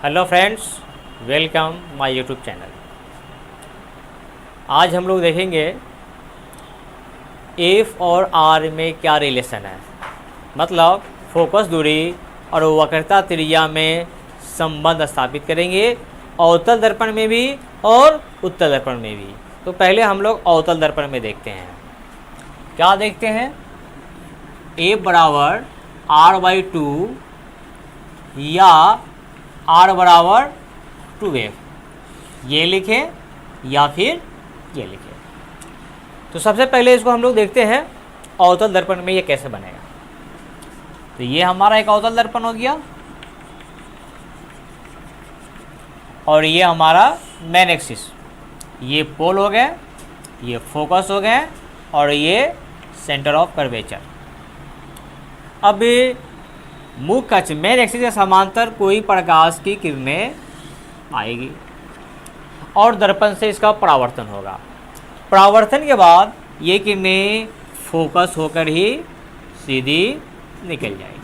Hello friends, welcome my YouTube channel. आज हम लोग देखेंगे एफ और आर में क्या रिलेशन है, मतलब फोकस दूरी और वक्रता त्रिज्या में संबंध स्थापित करेंगे, अवतल दर्पण में भी और उत्तल दर्पण में भी। तो पहले हम लोग अवतल दर्पण में देखते हैं। क्या देखते हैं? एफ बराबर r/2 या r बराबर 2f, ये लिखें या फिर ये लिखें। तो सबसे पहले इसको हम लोग देखते हैं अवतल दर्पण में ये कैसे बनेगा। तो ये हमारा एक अवतल दर्पण हो गया और ये हमारा मेन एक्सिस, ये पोल हो गए, ये फोकस हो गए और ये सेंटर ऑफ कर्वेचर। अब मुख्य अक्ष मेन एक्सिस के समांतर कोई प्रकाश की किरणें आएगी और दर्पण से इसका परावर्तन होगा। परावर्तन के बाद ये किरणें फोकस होकर ही सीधी निकल जाएगी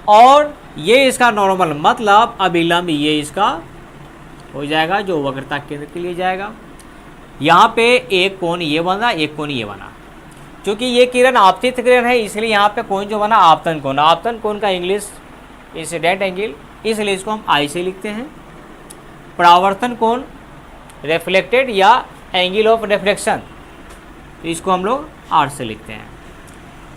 और ये इसका नॉर्मल मतलब अभिलंब ये इसका हो जाएगा, जो वक्रता केंद्र के लिए जाएगा। यहाँ पे एक कोण ये बना, एक कोण ये बना। क्योंकि ये किरण आपतित किरण है इसलिए यहाँ पे कोण जो बना आपतन कोण। आपतन कोण का इंग्लिश इंसिडेंट एंगल, इसलिए इसको हम आई से लिखते हैं। परावर्तन कोण रिफ्लेक्टेड या एंगल ऑफ रिफ्लेक्शन, तो इसको हम लोग आर से लिखते हैं।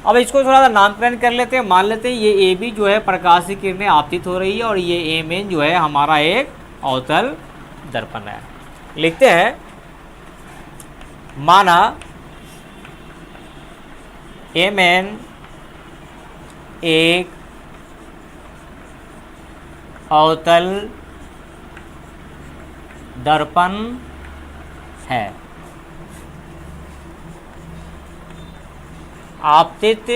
अब इसको थोड़ा सा नामकरण कर लेते हैं। मान लेते हैं ये ए बी जो है प्रकाश की किरणें आपतित हो रही है और ये ए मेन जो है हमारा एक अवतल दर्पण है। लिखते हैं, माना एम एन एक अवतल दर्पण है। आपतित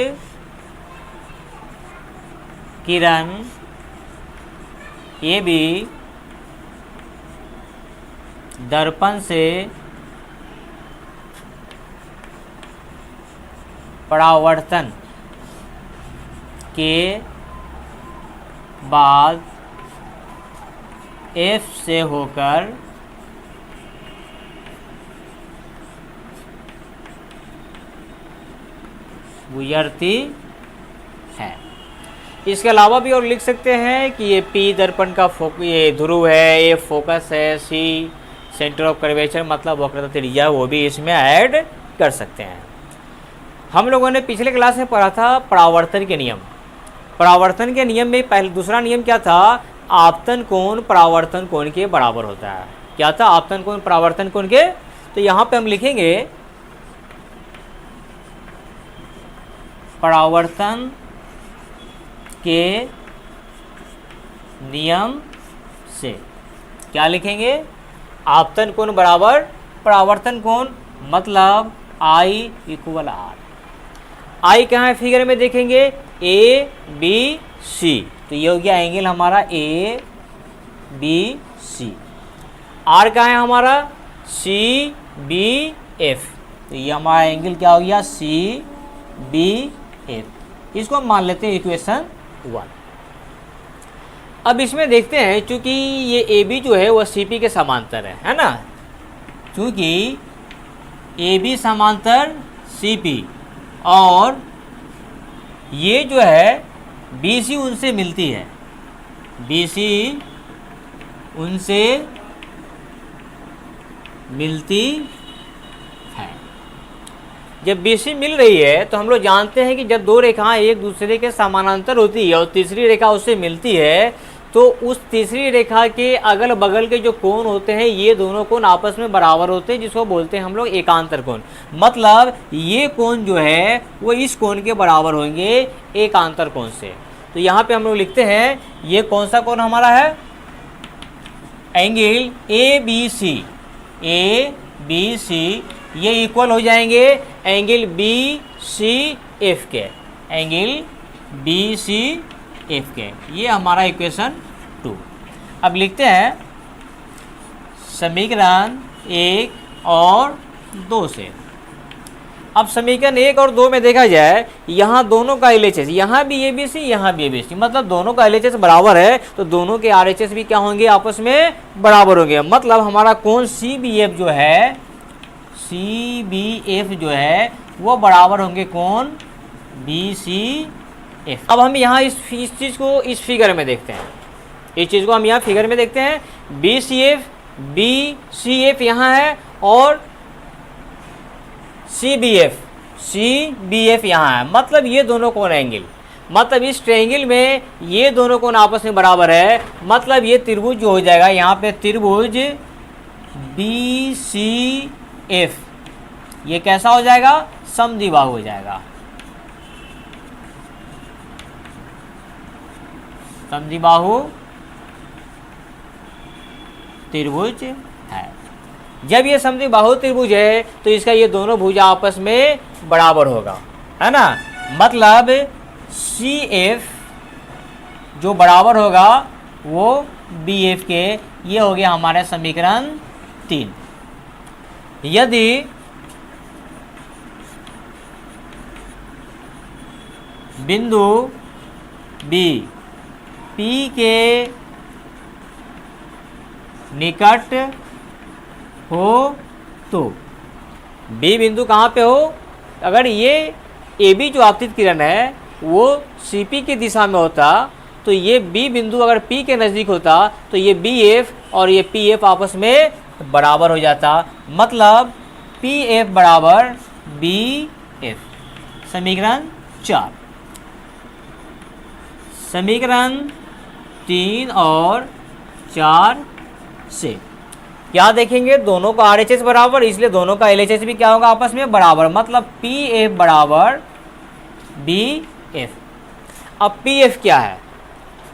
किरण ये भी दर्पण से परावर्तन के बाद F से होकर गुजरती है। इसके अलावा भी और लिख सकते हैं कि ये P दर्पण का ये ध्रुव है, ये फोकस है, C सेंटर ऑफ कर्वेचर मतलब वक्रता त्रिज्या, वो भी इसमें ऐड कर सकते हैं। हम लोगों ने पिछले क्लास में पढ़ा था परावर्तन के नियम। परावर्तन के नियम में पहले दूसरा नियम क्या था? आपतन कोण परावर्तन कोण के बराबर होता है। क्या था? आपतन कोण परावर्तन कोण के। तो यहाँ पे हम लिखेंगे परावर्तन के नियम से क्या लिखेंगे? आपतन कोण बराबर परावर्तन कोण, मतलब I = R। आई कहाँ है फिगर में देखेंगे? ए बी सी, तो ये हो गया एंगल हमारा ए बी सी। आर कहाँ है हमारा? सी बी एफ, तो ये हमारा एंगल क्या हो गया? C B F. इसको हम मान लेते हैं इक्वेशन 1। अब इसमें देखते हैं, चूंकि ये ए बी जो है वह सी पी के समांतर है ना। चूंकि ए बी समांतर सी पी और ये जो है बी सी उनसे मिलती है, बी सी उनसे मिलती है। जब बी सी मिल रही है तो हम लोग जानते हैं कि जब दो रेखाएं एक दूसरे के समानांतर होती है और तीसरी रेखा उससे मिलती है तो उस तीसरी रेखा के अगल बगल के जो कोण होते हैं ये दोनों कोण आपस में बराबर होते हैं, जिसको बोलते हैं हम लोग एकांतर कोण। मतलब ये कोण जो है वो इस कोण के बराबर होंगे एकांतर कोण से। तो यहाँ पे हम लोग लिखते हैं ये कौन सा कोण हमारा है? Angle A B C. A B C ये इक्वल हो जाएंगे एंगल बी सी एफ के, एंगल बी सी एफ के। ये हमारा इक्वेशन 2। अब लिखते हैं समीकरण 1 और 2 से। अब समीकरण 1 और 2 में देखा जाए, यहाँ दोनों का LHS, यहाँ भी ABC, यहाँ भी ABC, मतलब दोनों का LHS बराबर है, तो दोनों के RHS भी क्या होंगे, आपस में बराबर होंगे। मतलब हमारा कोण CBF जो है, CBF जो है वो बराबर होंगे कोण BCF। अब हम यहाँ इस चीज़ को इस फिगर में देखते हैं, इस चीज़ को हम यहाँ फिगर में देखते हैं। BCF यहाँ है और CBF यहाँ है, मतलब ये दोनों कोण एंगल, मतलब इस ट्रायंगल में ये दोनों कोण आपस में बराबर है। मतलब ये त्रिभुज जो हो जाएगा यहाँ पे, त्रिभुज BCF ये कैसा हो जाएगा, समद्विबाहु हो जाएगा, समद्विबाहु त्रिभुज है। जब ये समद्विबाहु त्रिभुज है तो इसका ये दोनों भुजा आपस में बराबर होगा, है ना। मतलब CF जो बराबर होगा वो BF के, ये हो गया हमारा समीकरण 3। यदि बिंदु B P के निकट हो तो B बिंदु कहाँ पे हो, अगर ये AB जो आपतित किरण है वो CP की दिशा में होता तो ये B बिंदु अगर P के नज़दीक होता तो ये BF और ये PF आपस में बराबर हो जाता। मतलब PF बराबर BF। समीकरण 4, समीकरण 3 और 4 से क्या देखेंगे, दोनों का RHS बराबर, इसलिए दोनों का LHS भी क्या होगा, आपस में बराबर। मतलब PF बराबर BF। अब PF क्या है,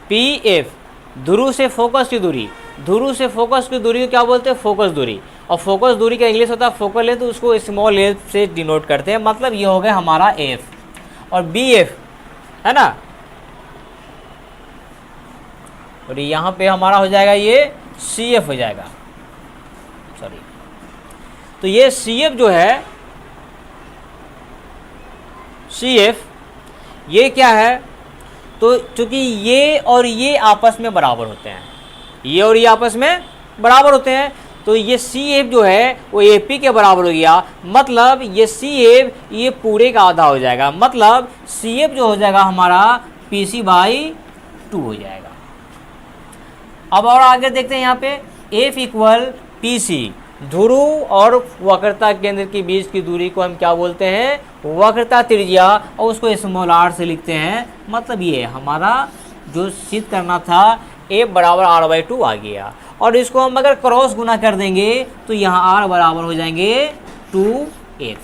PF ध्रुव से फोकस की दूरी, ध्रुव से फोकस की दूरी को क्या बोलते हैं, फोकस दूरी। और फोकस दूरी का इंग्लिश होता है फोकल लेंथ, तो उसको स्मॉल लेंथ से डिनोट करते हैं। मतलब ये हो गया हमारा F और BF, है ना। और यहाँ पे हमारा हो जाएगा ये CF हो जाएगा, सॉरी। तो ये CF जो है, CF ये क्या है, तो चूंकि ये और ये आपस में बराबर होते हैं, ये और ये आपस में बराबर होते हैं, तो ये CF जो है वो AP के बराबर हो गया। मतलब ये CF ये पूरे का आधा हो जाएगा। मतलब CF जो हो जाएगा हमारा PC/2 हो जाएगा। अब और आगे देखते हैं यहाँ पे F = PC, ध्रुव और वक्रता केंद्र के बीच की दूरी को हम क्या बोलते हैं, वक्रता त्रिज्या, और उसको स्मॉल r से लिखते हैं। मतलब ये हमारा जो सिद्ध करना था F बराबर r/2 आ गया। और इसको हम अगर क्रॉस गुना कर देंगे तो यहाँ r बराबर हो जाएंगे 2f।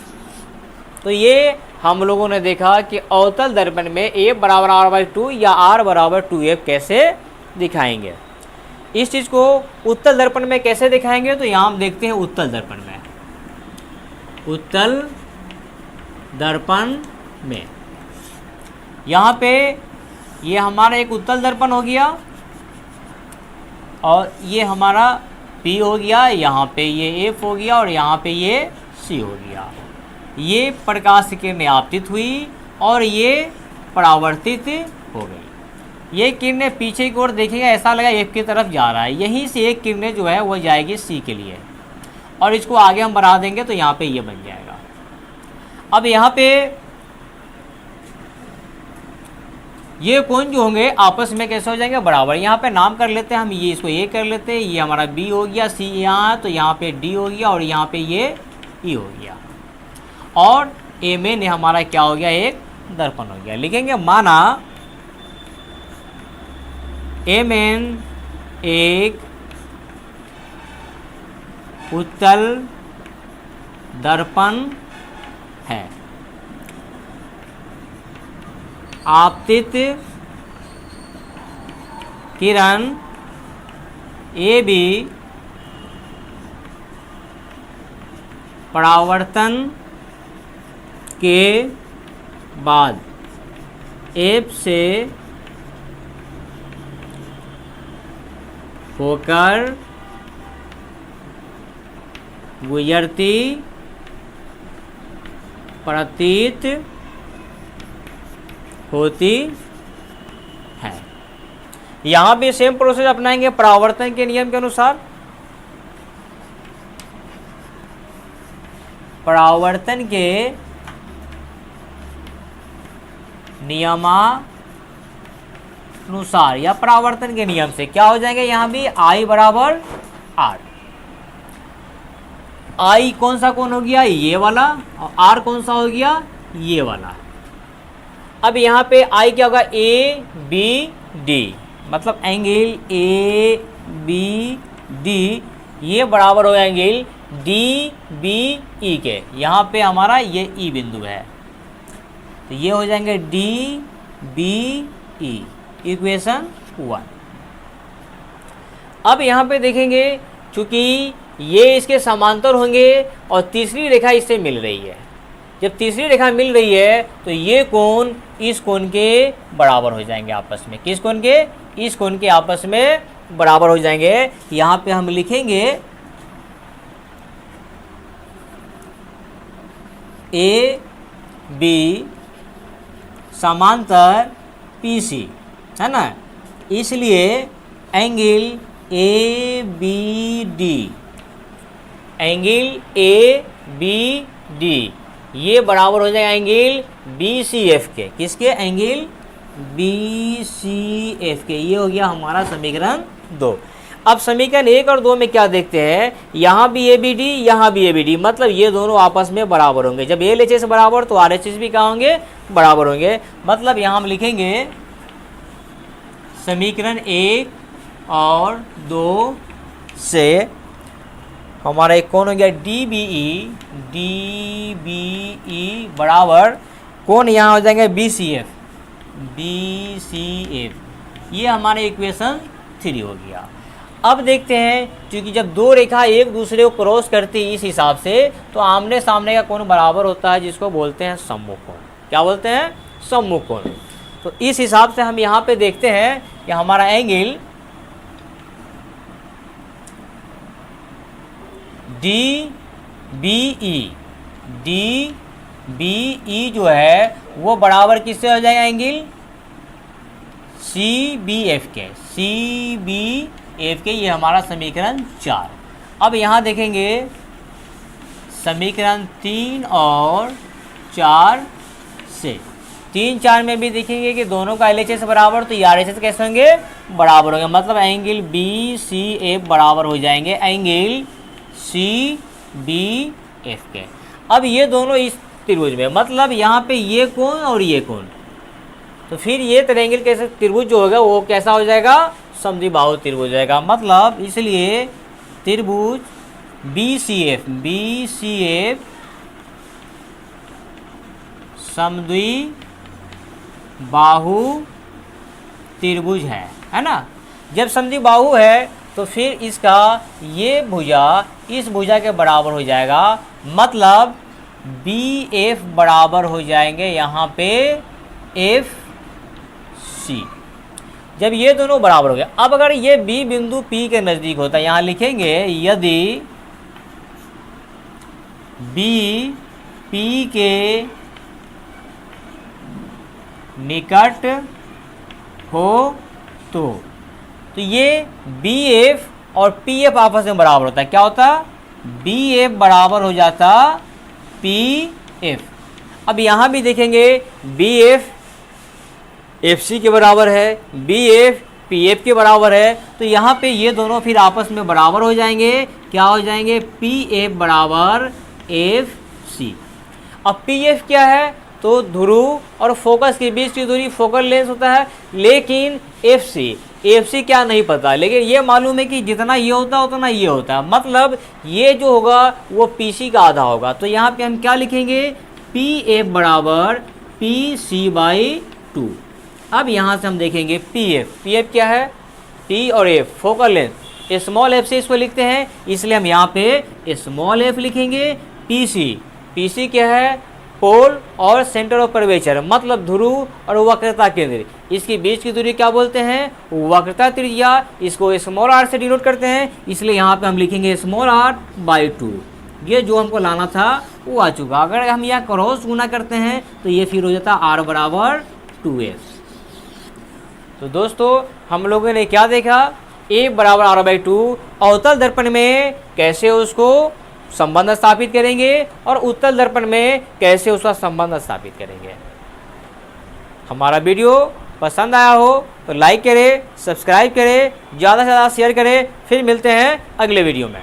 तो ये हम लोगों ने देखा कि अवतल दर्पण में F बराबर r/2 या r बराबर 2f कैसे दिखाएंगे। इस चीज़ को उत्तल दर्पण में कैसे दिखाएंगे, तो यहाँ हम देखते हैं उत्तल दर्पण में। उत्तल दर्पण में यहाँ पे ये हमारा एक उत्तल दर्पण हो गया और ये हमारा P हो गया, यहाँ पे ये F हो गया और यहाँ पे ये C हो गया। ये प्रकाश की किरणें आपतित हुई और ये परावर्तित हो गई। ये किरणें पीछे की ओर देखेगा, ऐसा लगा F की तरफ जा रहा है, यहीं से एक किरणें जो है वो जाएगी C के लिए और इसको आगे हम बढ़ा देंगे तो यहाँ पे ये बन जाएगा। अब यहाँ पे ये कोण जो होंगे आपस में कैसे हो जाएंगे, बराबर। यहाँ पे नाम कर लेते हैं हम, ये इसको A कर लेते हैं, ये हमारा B हो गया, C यहाँ तो यहाँ पे D हो गया और यहाँ पे ये E हो गया। और MN हमारा क्या हो गया, एक दर्पण हो गया। लिखेंगे माना MN एक उत्तल दर्पण है। आपतित किरण AB परावर्तन के बाद F से होकर गुजरती प्रतीत होती है। यहां भी सेम प्रोसेस अपनाएंगे परावर्तन के नियम के अनुसार। परावर्तन के नियमानुसार या परावर्तन के नियम से क्या हो जाएंगे, यहां भी I बराबर R। I कौन सा कोण हो गया, ये वाला, और R कौन सा हो गया, ये वाला। अब यहाँ पे I क्या होगा, ABD, मतलब एंगल ABD ये बराबर हो एंगल DBE के। यहाँ पे हमारा ये E बिंदु है, तो ये हो जाएंगे DBE, इक्वेशन 1। अब यहाँ पे देखेंगे चूंकि ये इसके समांतर होंगे और तीसरी रेखा इससे मिल रही है। जब तीसरी रेखा मिल रही है तो ये कोण इस कोण के बराबर हो जाएंगे आपस में। किस कोण के, इस कोण के आपस में बराबर हो जाएंगे। यहाँ पे हम लिखेंगे AB समांतर PC, है ना, इसलिए एंगल ABD, एंगल ABD ये बराबर हो जाएगा एंगल BCF के। किसके, एंगल BCF के। ये हो गया हमारा समीकरण 2। अब समीकरण 1 और 2 में क्या देखते हैं, यहाँ भी ABD, यहाँ भी ABD, मतलब ये दोनों आपस में बराबर होंगे। जब LHS बराबर तो RHS भी क्या होंगे, बराबर होंगे। मतलब यहाँ हम लिखेंगे समीकरण 1 और 2 से हमारा एक कोण हो गया DBE बराबर कोण यहाँ हो जाएंगे BCF। ये हमारे इक्वेशन 3 हो गया। अब देखते हैं, क्योंकि जब दो रेखा एक दूसरे को क्रॉस करती है इस हिसाब से, तो आमने सामने का कोण बराबर होता है, जिसको बोलते हैं सम्मुख कोण। क्या बोलते हैं, सम्मुख कोण। तो इस हिसाब से हम यहाँ पे देखते हैं कि हमारा एंगल DBE जो है वो बराबर किससे हो जाएगा, एंगल CBF के। CBF के, ये हमारा समीकरण 4। अब यहाँ देखेंगे समीकरण 3 और 4 से, 3, 4 में भी देखेंगे कि दोनों का LHS बराबर, तो RHS कैसे होंगे, बराबर होंगे। मतलब एंगल BCF बराबर हो जाएंगे एंगल CBF के। अब ये दोनों इस त्रिभुज में, मतलब यहाँ पे ये कोण और ये कोण, तो फिर ये त्रिएंगल कैसे त्रिभुज जो होगा वो कैसा हो जाएगा, समद्विबाहु त्रिभुज हो जाएगा। मतलब इसलिए त्रिभुज BCF समद्विबाहु त्रिभुज है ना। जब समद्विबाहु है तो फिर इसका ये भुजा इस भुजा के बराबर हो जाएगा। मतलब BF बराबर हो जाएंगे यहाँ पे FC। जब ये दोनों बराबर हो गए, अब अगर ये B बिंदु P के नज़दीक होता है, यहाँ लिखेंगे यदि B P के निकट हो तो ये BF और PF आपस में बराबर होता है। क्या होता, BF बराबर हो जाता PF। अब यहाँ भी देखेंगे BF FC के बराबर है, BF PF के बराबर है, तो यहाँ पे ये दोनों फिर आपस में बराबर हो जाएंगे। क्या हो जाएंगे, PF बराबर FC। अब PF क्या है, तो ध्रुव और फोकस के बीच की दूरी फोकल लेंथ होता है। लेकिन FC क्या नहीं पता, लेकिन ये मालूम है कि जितना ये होता है उतना ये होता है। मतलब ये जो होगा वो PC का आधा होगा। तो यहाँ पे हम क्या लिखेंगे, PF बराबर PC/2। अब यहाँ से हम देखेंगे PF क्या है, P और F focal length, small f से इसको लिखते हैं, इसलिए हम यहाँ पे स्मॉल f लिखेंगे। PC क्या है, पोल और सेंटर ऑफ कर्वेचर, मतलब ध्रुव और वक्रता केंद्र, इसके बीच की दूरी क्या बोलते हैं, वक्रता त्रिज्या। इसको स्मॉल r से डिनोट करते हैं, इसलिए यहाँ पे हम लिखेंगे स्मॉल r/2। ये जो हमको लाना था वो आ चुका। अगर हम यहाँ क्रॉस गुना करते हैं तो ये फिर हो जाता r बराबर 2s। तो दोस्तों हम लोगों ने क्या देखा, a बराबर r/2 अवतल दर्पण में कैसे उसको संबंध स्थापित करेंगे और उत्तल दर्पण में कैसे उसका संबंध स्थापित करेंगे। हमारा वीडियो पसंद आया हो तो लाइक करें, सब्सक्राइब करें, ज़्यादा से ज़्यादा शेयर करें। फिर मिलते हैं अगले वीडियो में।